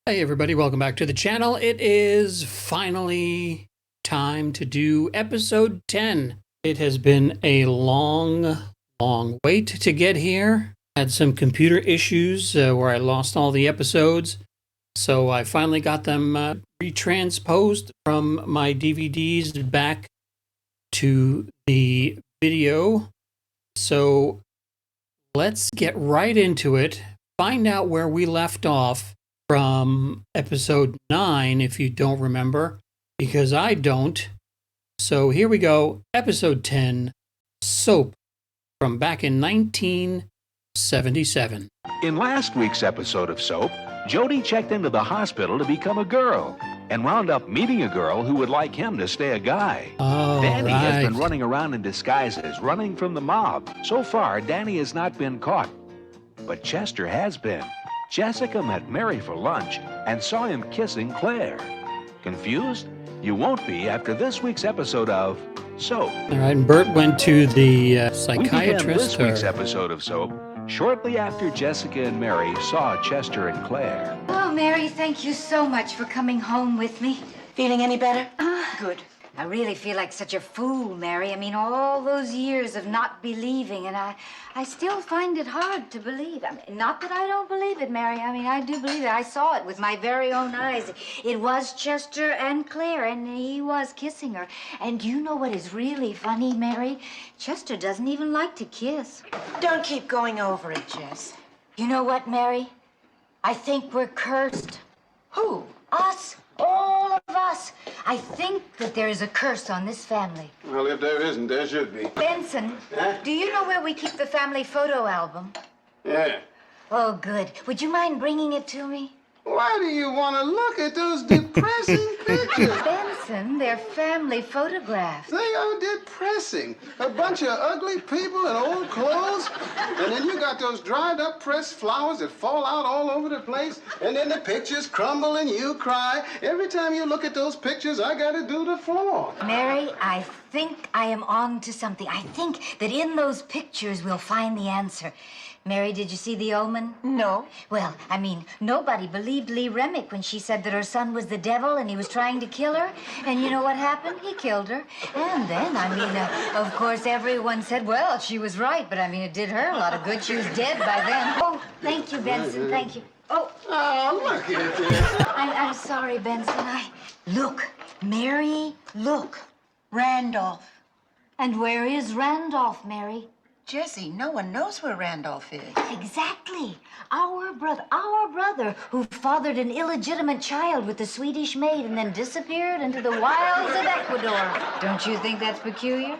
Hey everybody, welcome back to the channel. It is finally time to do episode 10. It has been a long wait to get here. Had some computer issues where I lost all the episodes. So I finally got them retransposed from my DVDs back to the video. So let's get right into it. Find out where we left off from episode 9, if you don't remember, because I don't. So here we go, episode 10, Soap, from back in 1977. In last week's episode of Soap, Jody checked into the hospital to become a girl and wound up meeting a girl who would like him to stay a guy. Danny has been running around in disguises, running from the mob. So far, Danny has not been caught, but Chester has been. Jessica met Mary for lunch and saw him kissing Claire. Confused? You won't be after this week's episode of Soap. All right, and Bert went to the psychiatrist. We began this week's episode of Soap shortly after Jessica and Mary saw Chester and Claire. Oh, Mary, thank you so much for coming home with me. Feeling any better? Good. I really feel like such a fool, Mary. I mean, all those years of not believing, and I still find it hard to believe. I mean, not that I don't believe it, Mary. I mean, I do believe it. I saw it with my very own eyes. It was Chester and Claire, and he was kissing her. And you know what is really funny, Mary? Chester doesn't even like to kiss. Don't keep going over it, Jess. You know what, Mary? I think we're cursed. Who? Us. All of us. I think that there is a curse on this family. Well, if there isn't, there should be. Benson, Huh? do you know where we keep the family photo album? Yeah. Oh, good. Would you mind bringing it to me? Why do you want to look at those depressing pictures? Benson, they're family photographs. They are depressing. A bunch of ugly people in old clothes. And then you got those dried up pressed flowers that fall out all over the place. And then the pictures crumble and you cry. Every time you look at those pictures, I got to do the floor. Mary, I think I am on to something. I think that in those pictures we'll find the answer. Mary, did you see The Omen? No. Well, I mean, nobody believed Lee Remick when she said that her son was the devil and he was trying to kill her. And you know what happened? He killed her. And then, I mean, of course, everyone said, well, she was right. But, I mean, it did her a lot of good. She was dead by then. Oh, thank you, Benson. Thank you. Oh, Look at this. I'm sorry, Benson. Look, Mary, look. Randolph. And where is Randolph, Mary? Jessie, no one knows where Randolph is. Exactly. Our brother, who fathered an illegitimate child with a Swedish maid and then disappeared into the wilds of Ecuador. Don't you think that's peculiar?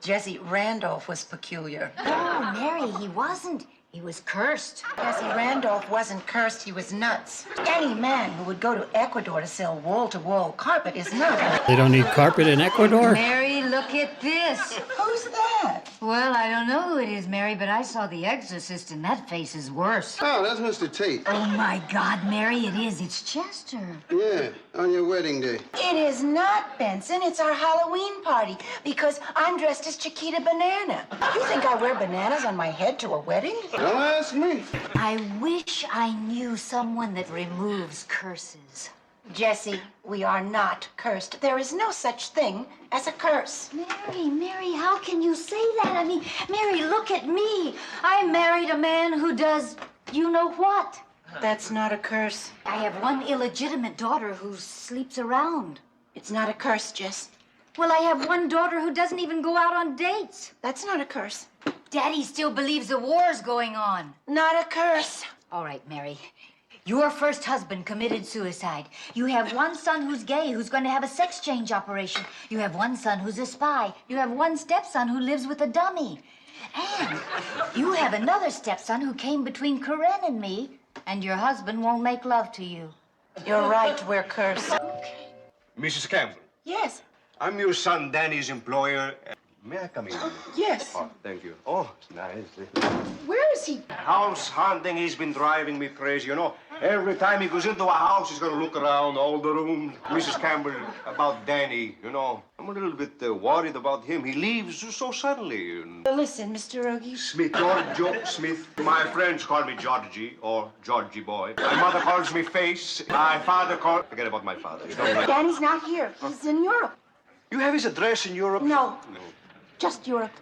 Jessie, Randolph was peculiar. No, Mary, he wasn't. He was cursed. Jessie, Randolph wasn't cursed, he was nuts. Any man who would go to Ecuador to sell wall-to-wall carpet is nuts. They don't need carpet in Ecuador? Mary, look at this. Who's that? Well, I don't know who it is, Mary, but I saw The Exorcist, and that face is worse. Oh, that's Mr. Tate. Oh, my God, Mary, it is. It's Chester. Yeah, on your wedding day. It is not, Benson. It's our Halloween party because I'm dressed as Chiquita Banana. You think I wear bananas on my head to a wedding? Don't ask me. I wish I knew someone that removes curses. Jessie, we are not cursed. There is no such thing as a curse. Mary, how can you say that? I mean, Mary, look at me. I married a man who does you know what? That's not a curse. I have one illegitimate daughter who sleeps around. It's not a curse, Jess. Well, I have one daughter who doesn't even go out on dates. That's not a curse. Daddy still believes the war's going on. Not a curse. All right, Mary. Your first husband committed suicide. You have one son who's gay, who's going to have a sex change operation. You have one son who's a spy. You have one stepson who lives with a dummy. And you have another stepson who came between Corinne and me, and your husband won't make love to you. You're right, we're cursed. Mrs. Campbell, Yes. I'm your son Danny's employer. May I come in? Yes. Oh, thank you. Oh, it's nice. Where is he? House hunting, he's been driving me crazy. You know, Every time he goes into a house, he's going to look around all the rooms. Mrs. Campbell, about Danny, you know, I'm a little bit worried about him. He leaves so suddenly. Listen, Mr. Ogie. Smith, George Smith. My friends call me Georgie or Georgie boy. My mother calls me Face. My father calls... Forget about my father. You don't like... Danny's not here. He's in Europe. You have his address in Europe? No. Just Europe.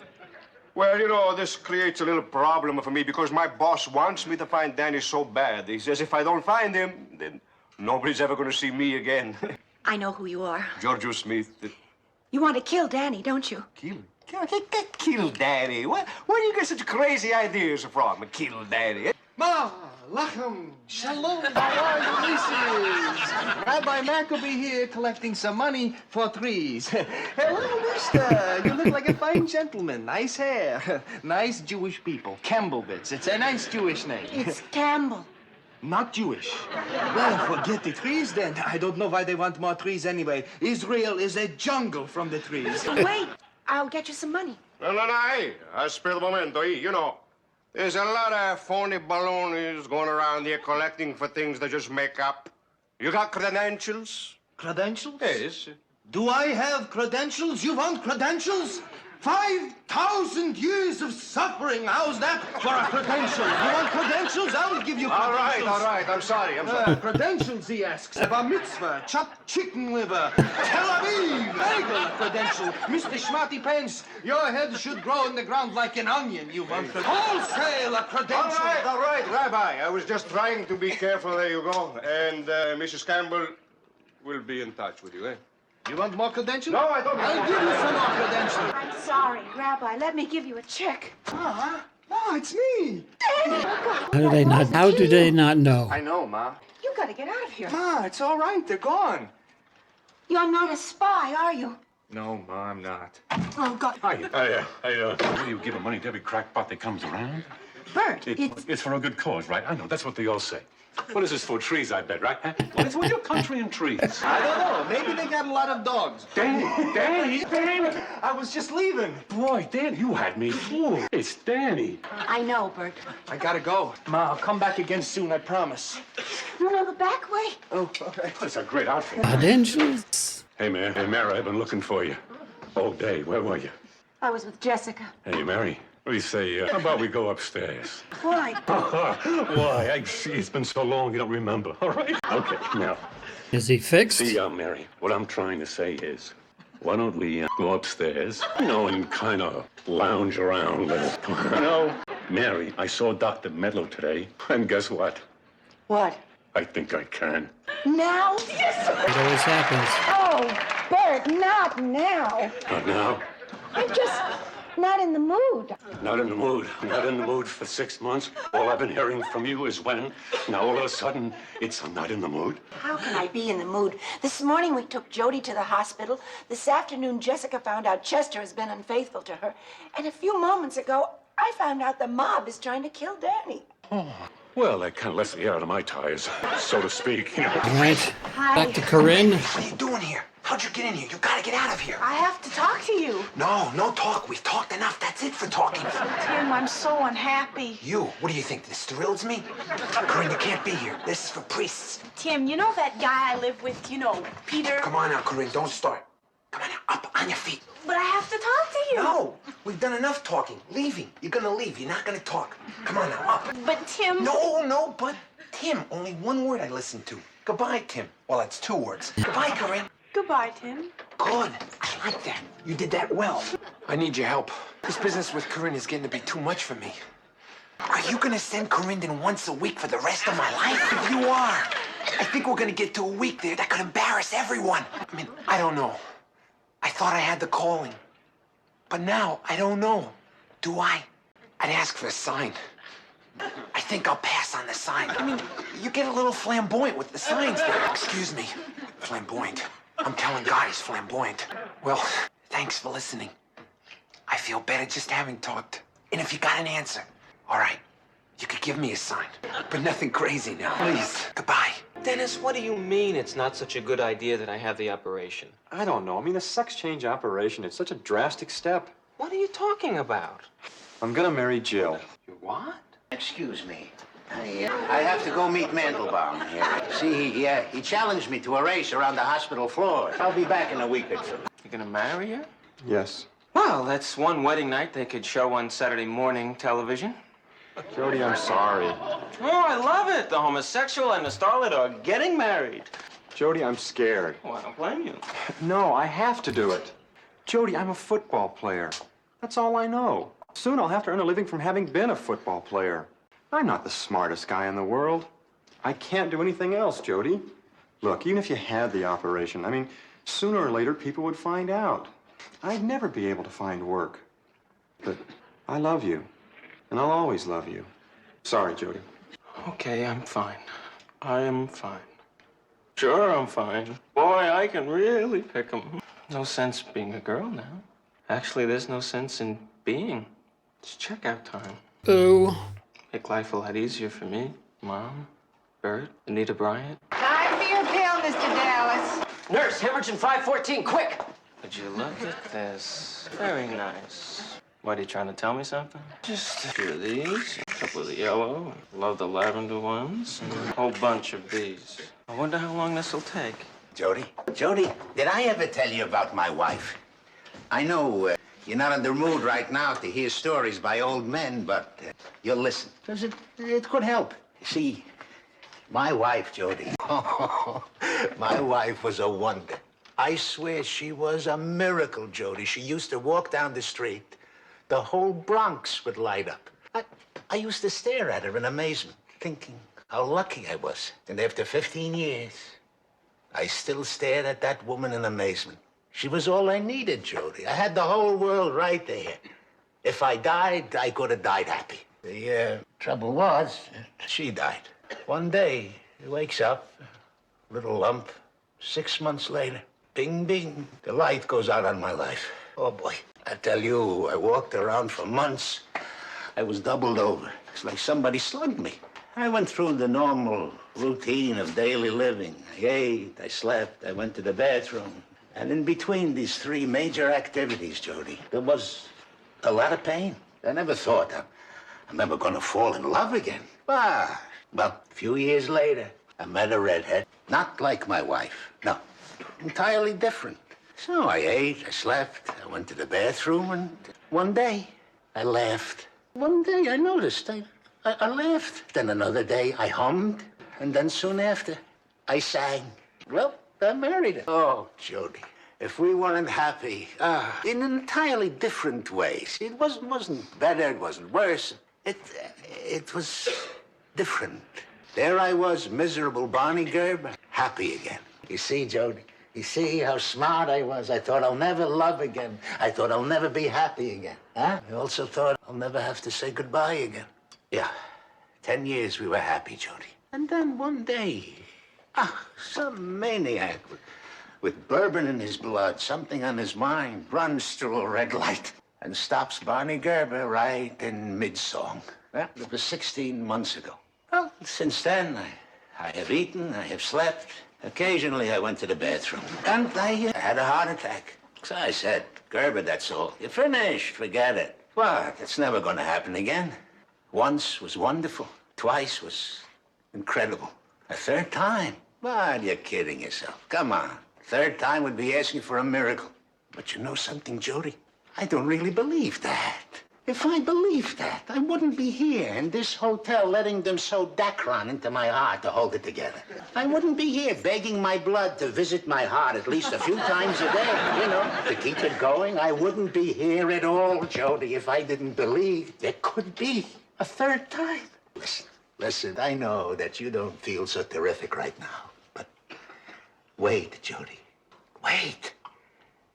Well, you know, this creates a little problem for me because my boss wants me to find Danny so bad. He says if I don't find him, then nobody's ever going to see me again. I know who you are. Giorgio Smith. You want to kill Danny, don't you? Kill? Kill Danny? Where do you get such crazy ideas from? Kill Danny? Ma, Lachem, Shalom, how are you, nieces? Rabbi Maccabee here collecting some money for trees. Hello, mister. You look like a fine gentleman. Nice hair. Nice Jewish people. Campbellwitz. It's a nice Jewish name. It's Campbell. Not Jewish. Well, forget the trees then. I don't know why they want more trees anyway. Israel is a jungle from the trees. Wait, I'll get you some money. No, aspetta un momento. You know, there's a lot of phony balonies going around here collecting for things they just make up. You got credentials? Credentials? Yes. Do I have credentials? You want credentials? 5,000 years of suffering. How's that for a credential? You want credentials? I'll give you credentials. All right. I'm sorry. Credentials, he asks. A bar mitzvah, chopped chicken liver, Tel Aviv, bagel credential. Mr. Schmatty Pants, your head should grow in the ground like an onion. You want wholesale a credential. All right, Rabbi. I was just trying to be careful. There you go. And Mrs. Campbell will be in touch with you, eh? You want more credentials? No, I don't. I'll give you some more credentials. I'm sorry, Rabbi. Let me give you a check. Oh, it's me. How do they not know? I know, Ma. You gotta get out of here. Ma, it's all right. They're gone. You're not a spy, are you? No, Ma, I'm not. Oh, God. What do you give money to every crackpot that comes around? Bert, It's for a good cause, right? I know, that's what they all say. What is this for? Trees, I bet, right? Huh? Well, it's for your country and trees. I don't know. Maybe they got a lot of dogs. Danny! I was just leaving. Boy, Dan, you had me fooled. It's Danny. I know, Bert. I gotta go. Ma, I'll come back again soon, I promise. No, the back way. Oh, okay. That's a great outfit. Credentials? Hey, man. Hey, Mary, I've been looking for you all day. Where were you? I was with Jessica. Hey, Mary. What do you say, how about we go upstairs? Why? Why? I see, it's been so long you don't remember. All right? Okay, now. Is he fixed? See, Mary, what I'm trying to say is, why don't we go upstairs, and kind of lounge around a little. Mary, I saw Dr. Medlow today, and guess what? What? I think I can. Now? Yes! It always happens. Oh, Bert, not now. Not now. I'm just not in the mood. Not in the mood. Not in the mood for 6 months. All I've been hearing from you is when. Now, all of a sudden, I'm not in the mood. How can I be in the mood? This morning we took Jody to the hospital. This afternoon, Jessica found out Chester has been unfaithful to her. And a few moments ago, I found out the mob is trying to kill Danny. Well, that kind of lets the air out of my tires, so to speak. All right. Back to Corinne. What are you doing here? How'd you get in here? You gotta get out of here. I have to talk to you. No talk. We've talked enough. That's it for talking. Tim, I'm so unhappy. You, what do you think? This thrills me? Corinne, you can't be here. This is for priests. Tim, you know that guy I live with, Peter? Come on now, Corinne, don't start. Come on now, up on your feet. But I have to talk to you. No, we've done enough talking. Leaving. You're gonna leave. You're not gonna talk. Come on now, up. But Tim... No, but Tim. Only one word I listen to. Goodbye, Tim. Well, that's 2 words. Goodbye, Corinne. Goodbye, Tim. Good. I like that. You did that well. I need your help. This business with Corinne is getting to be too much for me. Are you gonna send Corinne in once a week for the rest of my life? If you are, I think we're gonna get to a week there that could embarrass everyone. I mean, I don't know. I thought I had the calling. But now, I don't know. Do I? I'd ask for a sign. I think I'll pass on the sign. I mean, you get a little flamboyant with the signs there. Excuse me. Flamboyant. I'm telling God he's flamboyant. Well, thanks for listening. I feel better just having talked. And if you got an answer, all right, you could give me a sign. But nothing crazy now. Please. Goodbye. Dennis, what do you mean it's not such a good idea that I have the operation? I don't know. I mean, a sex change operation, it's such a drastic step. What are you talking about? I'm gonna marry Jill. You what? Excuse me. I have to go meet Mandelbaum here. See, he challenged me to a race around the hospital floor. I'll be back in a week or two. You gonna marry her? Yes. Well, that's one wedding night they could show on Saturday morning television. Jody, I'm sorry. Oh, I love it. The homosexual and the starlet are getting married. Jody, I'm scared. Well, I don't blame you. No, I have to do it. Jody, I'm a football player. That's all I know. Soon I'll have to earn a living from having been a football player. I'm not the smartest guy in the world. I can't do anything else, Jody. Look, even if you had the operation, I mean, sooner or later people would find out. I'd never be able to find work. But I love you, and I'll always love you. Sorry, Jody. Okay, I'm fine. I am fine. Sure, I'm fine. Boy, I can really pick 'em. No sense being a girl now. Actually, there's no sense in being. It's checkout time. Ooh. Make life a lot easier for me. Mom, Bert, Anita Bryant. Time for your pill, Mr. Dallas. Nurse, hemorrhaging 514, quick! Would you look at this? Very nice. What, are you trying to tell me something? Just a few of these, a couple of the yellow, love the lavender ones, and a whole bunch of these. I wonder how long this will take. Jody, did I ever tell you about my wife? I know you're not in the mood right now to hear stories by old men, but you'll listen, because it could help. You see, my wife, Jody, my wife was a wonder. I swear she was a miracle, Jody. She used to walk down the street. The whole Bronx would light up. I used to stare at her in amazement, thinking how lucky I was. And after 15 years, I still stared at that woman in amazement. She was all I needed, Jody. I had the whole world right there. If I died, I could have died happy. The trouble was, she died. One day, he wakes up, little lump. 6 months later, bing, bing, the light goes out on my life. Oh, boy. I tell you, I walked around for months. I was doubled over. It's like somebody slugged me. I went through the normal routine of daily living. I ate, I slept, I went to the bathroom. And in between these three major activities, Jody, there was a lot of pain. I never thought I'm ever gonna fall in love again. Well, a few years later, I met a redhead. Not like my wife, no, entirely different. So I ate, I slept, I went to the bathroom, and one day, I laughed. One day I noticed, I laughed. Then another day, I hummed, and then soon after, I sang. Well, I married her. Oh, Jody, if we weren't happy, in entirely different ways. It wasn't better, it wasn't worse. It was different. There I was, miserable Barney Gerber, happy again. You see, Jody, you see how smart I was. I thought I'll never love again. I thought I'll never be happy again. Huh? I also thought I'll never have to say goodbye again. Yeah, 10 years we were happy, Jody. And then one day, some maniac with bourbon in his blood, something on his mind, runs through a red light and stops Barney Gerber right in mid-song. Well, it was 16 months ago. Well, since then, I have eaten, I have slept. Occasionally, I went to the bathroom. And I had a heart attack. So I said, Gerber, that's all. You're finished. Forget it. What? It's never going to happen again. Once was wonderful. Twice was incredible. A third time? Well, you're kidding yourself. Come on. Third time would be asking for a miracle. But you know something, Jody? I don't really believe that. If I believed that, I wouldn't be here in this hotel letting them sew Dacron into my heart to hold it together. I wouldn't be here begging my blood to visit my heart at least a few times a day, you know, to keep it going. I wouldn't be here at all, Jody, if I didn't believe there could be a third time. Listen, I know that you don't feel so terrific right now, but wait, Jody, wait.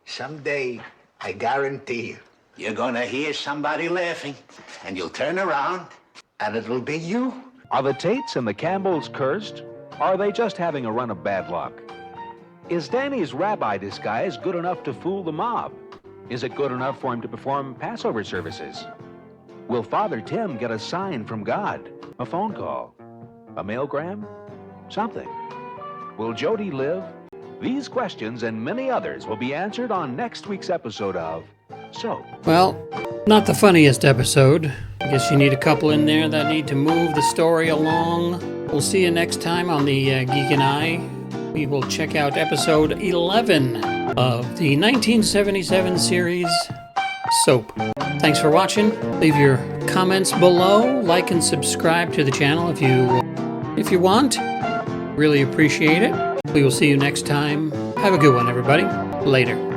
Someday, I guarantee you, you're gonna hear somebody laughing, and you'll turn around, and it'll be you. Are the Tates and the Campbells cursed? Or are they just having a run of bad luck? Is Danny's rabbi disguise good enough to fool the mob? Is it good enough for him to perform Passover services? Will Father Tim get a sign from God? A phone call? A mailgram? Something. Will Jody live? These questions and many others will be answered on next week's episode of Soap. Well, not the funniest episode. I guess you need a couple in there that need to move the story along. We'll see you next time on the Geek and I. We will check out episode 11 of the 1977 series, Soap. Thanks for watching. Leave your comments below. Like and subscribe to the channel if you want. Really appreciate it. We will see you next time. Have a good one, everybody. Later.